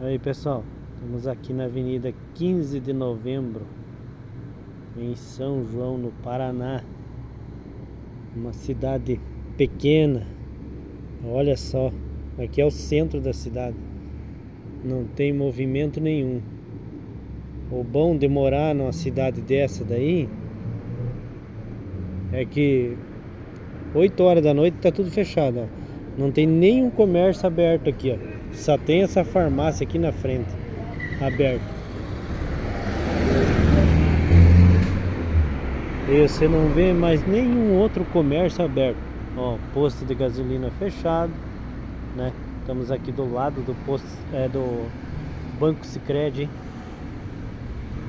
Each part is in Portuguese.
Aí pessoal, estamos aqui na Avenida 15 de Novembro, em São João, no Paraná. Uma cidade pequena. Olha só, aqui é o centro da cidade. Não tem movimento nenhum. O bom de morar numa cidade dessa daí é que 8 horas da noite tá tudo fechado, ó. Não tem nenhum comércio aberto aqui, ó. Só tem essa farmácia aqui na frente aberta. E você não vê mais nenhum outro comércio aberto. Ó, posto de gasolina fechado, né? Estamos aqui do lado do posto, do Banco Sicredi,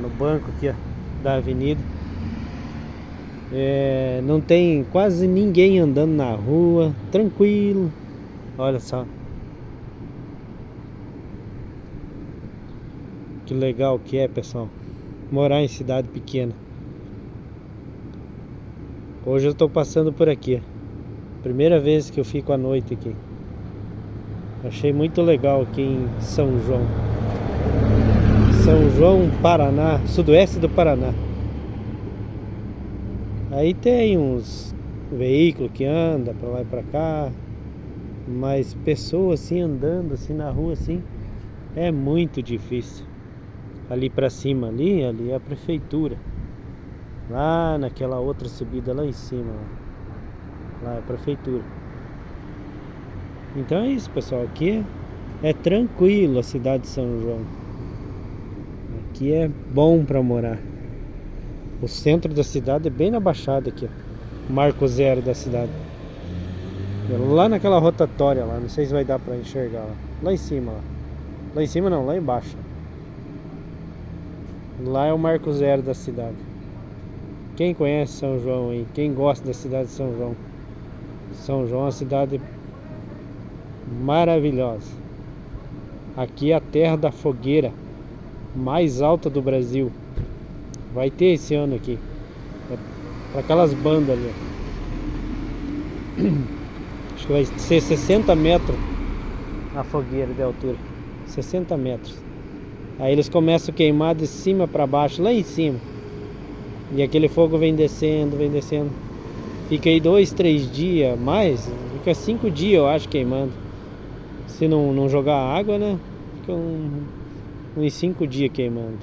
no banco aqui, ó, da avenida. Não tem quase ninguém andando na rua, tranquilo. Olha só que legal que é, pessoal, morar em cidade pequena. Hoje eu estou passando por aqui, primeira vez que eu fico à noite aqui. Achei muito legal aqui em São João, Paraná, sudoeste do Paraná. Aí tem uns veículos que andam para lá e para cá, mas pessoas assim andando assim na rua assim é muito difícil. Ali para cima, ali é a prefeitura. Lá naquela outra subida lá em cima, lá é a prefeitura. Então é isso, pessoal. Aqui é tranquilo a cidade de São João. Aqui é bom para morar. O centro da cidade é bem na Baixada aqui, ó. Marco zero da cidade. Lá naquela rotatória lá, não sei se vai dar para enxergar lá. Lá em cima, lá. Lá em cima não, lá embaixo. Lá é o marco zero da cidade. Quem conhece São João aí? Quem gosta da cidade de São João? São João é uma cidade maravilhosa. Aqui é a terra da fogueira mais alta do Brasil. Vai ter esse ano aqui. Para aquelas bandas ali. Acho que vai ser 60 metros a fogueira de altura. 60 metros. Aí eles começam a queimar de cima para baixo, lá em cima. E aquele fogo vem descendo, vem descendo. Fica aí 2, 3 dias, mais, fica 5 dias eu acho queimando. Se não jogar água, né? Fica uns 5 dias queimando.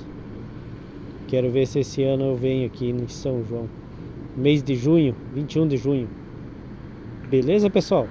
Quero ver se esse ano eu venho aqui em São João. Mês de junho, 21 de junho. Beleza, pessoal?